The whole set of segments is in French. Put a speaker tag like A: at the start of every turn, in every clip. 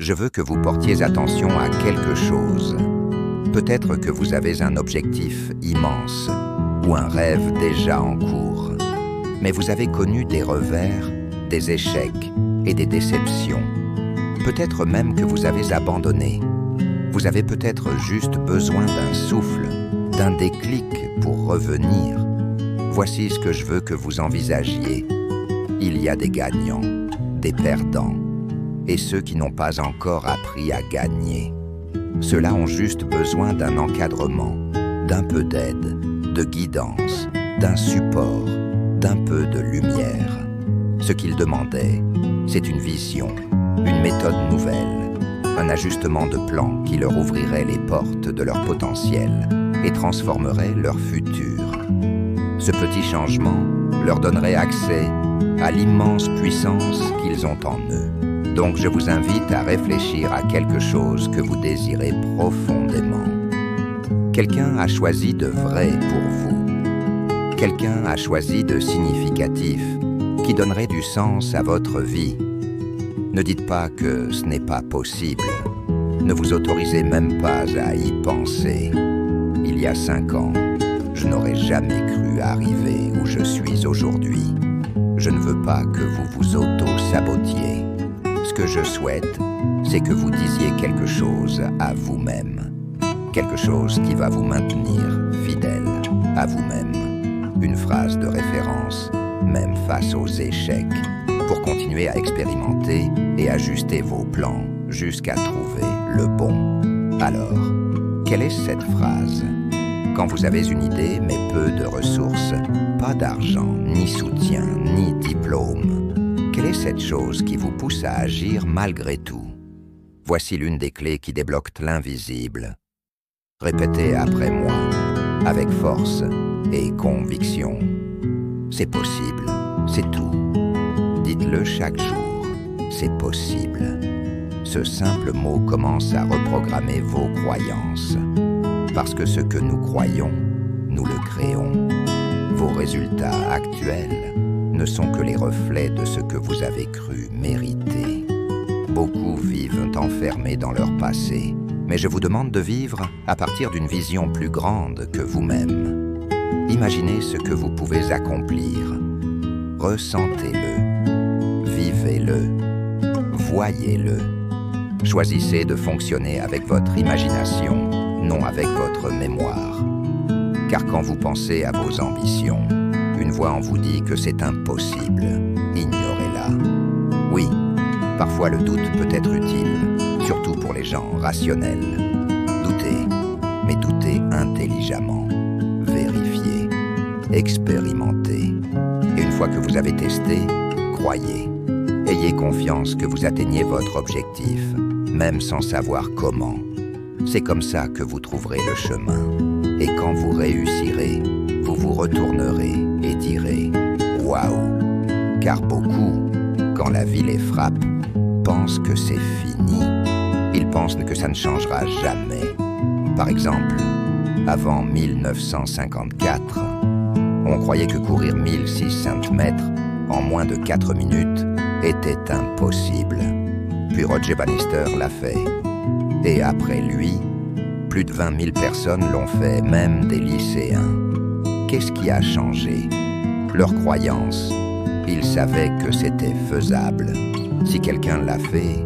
A: je veux que vous portiez attention à quelque chose. Peut-être que vous avez un objectif immense ou un rêve déjà en cours. Mais vous avez connu des revers, des échecs et des déceptions. Peut-être même que vous avez abandonné. Vous avez peut-être juste besoin d'un souffle, d'un déclic pour revenir. Voici ce que je veux que vous envisagiez. Il y a des gagnants, des perdants, et ceux qui n'ont pas encore appris à gagner. Ceux-là ont juste besoin d'un encadrement, d'un peu d'aide, de guidance, d'un support, d'un peu de lumière. Ce qu'ils demandaient, c'est une vision, une méthode nouvelle, un ajustement de plan qui leur ouvrirait les portes de leur potentiel et transformerait leur futur. Ce petit changement leur donnerait accès à l'immense puissance qu'ils ont en eux. Donc je vous invite à réfléchir à quelque chose que vous désirez profondément. Quelqu'un a choisi de vrai pour vous. Quelqu'un a choisi de significatif, qui donnerait du sens à votre vie. Ne dites pas que ce n'est pas possible. Ne vous autorisez même pas à y penser. Il y a 5 ans, je n'aurais jamais cru arriver où je suis aujourd'hui. Je ne veux pas que vous vous auto-sabotiez. Ce que je souhaite, c'est que vous disiez quelque chose à vous-même. Quelque chose qui va vous maintenir fidèle à vous-même. Une phrase de référence, même face aux échecs, pour continuer à expérimenter et ajuster vos plans jusqu'à trouver le bon. Alors, quelle est cette phrase? Quand vous avez une idée mais peu de ressources, pas d'argent, ni soutien, ni diplôme, quelle est cette chose qui vous pousse à agir malgré tout? Voici l'une des clés qui débloquent l'invisible. Répétez après moi, avec force et conviction. C'est possible, c'est tout. Dites-le chaque jour, c'est possible. Ce simple mot commence à reprogrammer vos croyances. Parce que ce que nous croyons, nous le créons. Vos résultats actuels ne sont que les reflets de ce que vous avez cru mériter. Beaucoup vivent enfermés dans leur passé, mais je vous demande de vivre à partir d'une vision plus grande que vous-même. Imaginez ce que vous pouvez accomplir. Ressentez-le, vivez-le, voyez-le. Choisissez de fonctionner avec votre imagination, non avec votre mémoire. Car quand vous pensez à vos ambitions, une voix en vous dit que c'est impossible. Ignorez-la. Oui, parfois le doute peut être utile, surtout pour les gens rationnels. Doutez, mais doutez intelligemment. Vérifiez, expérimentez. Et une fois que vous avez testé, croyez. Ayez confiance que vous atteignez votre objectif, même sans savoir comment. C'est comme ça que vous trouverez le chemin. Et quand vous réussirez, vous vous retournerez et direz « Waouh !» Car beaucoup, quand la vie les frappe, pensent que c'est fini. Ils pensent que ça ne changera jamais. Par exemple, avant 1954, on croyait que courir 1600 mètres en moins de 4 minutes était impossible. Puis Roger Bannister l'a fait. Et après lui, plus de 20 000 personnes l'ont fait, même des lycéens. Qu'est-ce qui a changé? Leur croyance. Ils savaient que c'était faisable. Si quelqu'un l'a fait,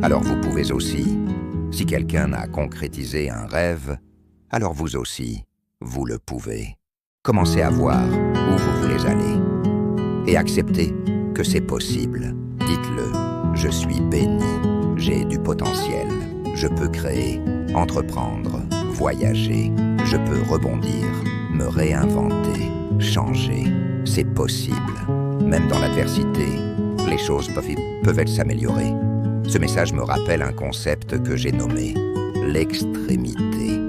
A: alors vous pouvez aussi. Si quelqu'un a concrétisé un rêve, alors vous aussi, vous le pouvez. Commencez à voir où vous voulez aller. Et acceptez que c'est possible. Dites-le, je suis béni, j'ai du potentiel. Je peux créer, entreprendre, voyager. Je peux rebondir, me réinventer, changer. C'est possible. Même dans l'adversité, les choses peuvent s'améliorer. Ce message me rappelle un concept que j'ai nommé l'extrémité.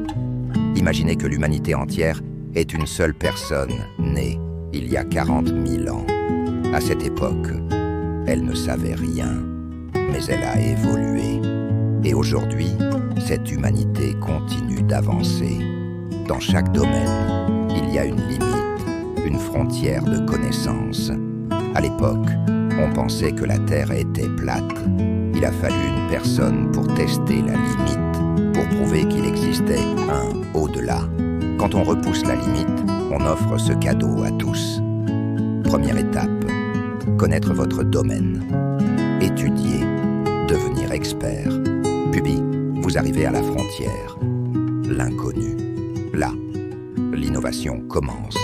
A: Imaginez que l'humanité entière est une seule personne née il y a 40 000 ans. À cette époque, elle ne savait rien, mais elle a évolué. Et aujourd'hui, cette humanité continue d'avancer. Dans chaque domaine, il y a une limite, une frontière de connaissance. À l'époque, On pensait que la Terre était plate. Il a fallu une personne pour tester la limite, pour prouver qu'il existait un au-delà. Quand on repousse la limite, on offre ce cadeau à tous. Première étape, connaître votre domaine. Étudier, devenir expert. Puis, vous arrivez à la frontière, l'inconnu. Là, l'innovation commence.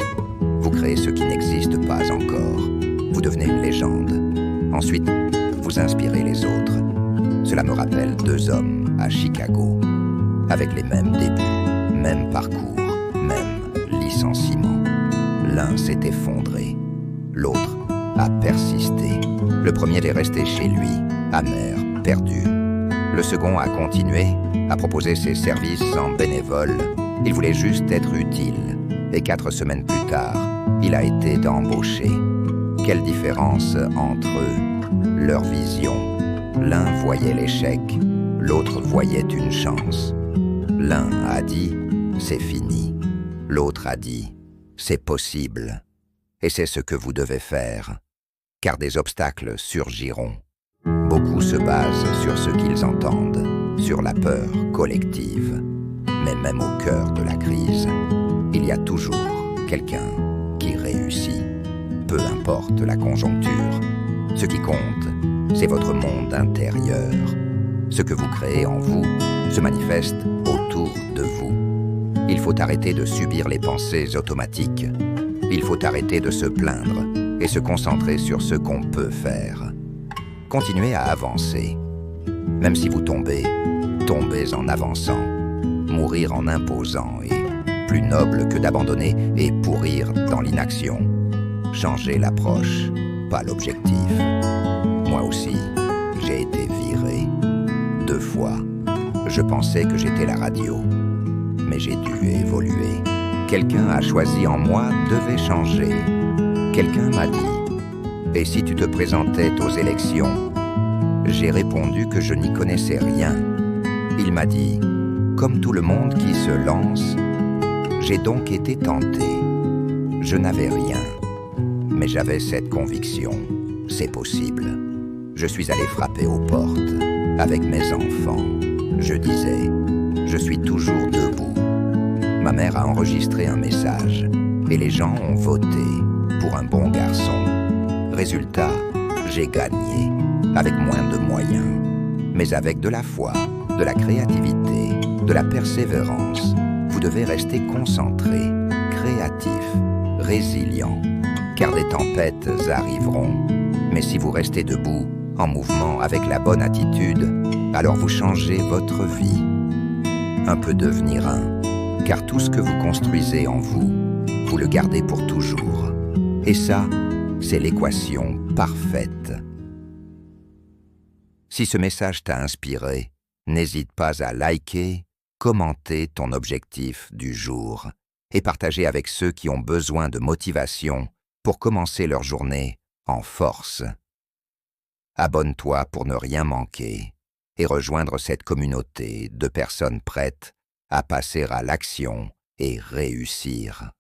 A: Vous créez ce qui n'existe pas encore. Vous devenez une légende. Ensuite, vous inspirez les autres. Cela me rappelle 2 hommes à Chicago, avec les mêmes débuts, même parcours, même licenciement. L'un s'est effondré, l'autre a persisté. Le premier est resté chez lui, amer, perdu. Le second a continué, a proposé ses services en bénévole. Il voulait juste être utile. Et 4 semaines plus tard, il a été embauché. Quelle différence entre eux, leur vision. L'un voyait l'échec, l'autre voyait une chance. L'un a dit « c'est fini », l'autre a dit « c'est possible ». Et c'est ce que vous devez faire, car des obstacles surgiront. Beaucoup se basent sur ce qu'ils entendent, sur la peur collective. Mais même au cœur de la crise, il y a toujours quelqu'un qui réussit. Peu importe la conjoncture, ce qui compte, c'est votre monde intérieur. Ce que vous créez en vous se manifeste autour de vous. Il faut arrêter de subir les pensées automatiques. Il faut arrêter de se plaindre et se concentrer sur ce qu'on peut faire. Continuez à avancer. Même si vous tombez, tombez en avançant. Mourir en imposant est plus noble que d'abandonner et pourrir dans l'inaction. Changez l'approche, pas l'objectif. Moi aussi, j'ai été viré 2 fois. Je pensais que j'étais la radio, mais j'ai dû évoluer. Quelqu'un a choisi en moi devait changer. Quelqu'un m'a dit « Et si tu te présentais aux élections ?» J'ai répondu que je n'y connaissais rien. Il m'a dit « Comme tout le monde qui se lance, j'ai donc été tenté. Je n'avais rien, mais j'avais cette conviction, c'est possible. Je suis allé frapper aux portes avec mes enfants. Je disais « Je suis toujours debout ». Ma mère a enregistré un message et les gens ont voté pour un bon garçon. Résultat, j'ai gagné, avec moins de moyens, mais avec de la foi, de la créativité, de la persévérance. Vous devez rester concentré, créatif, résilient, car des tempêtes arriveront. Mais si vous restez debout, en mouvement, avec la bonne attitude, alors vous changez votre vie. Un peu devenir un, car tout ce que vous construisez en vous, vous le gardez pour toujours. Et ça, c'est l'équation parfaite. Si ce message t'a inspiré, n'hésite pas à liker, commenter ton objectif du jour et partager avec ceux qui ont besoin de motivation pour commencer leur journée en force. Abonne-toi pour ne rien manquer et rejoindre cette communauté de personnes prêtes à passer à l'action et réussir.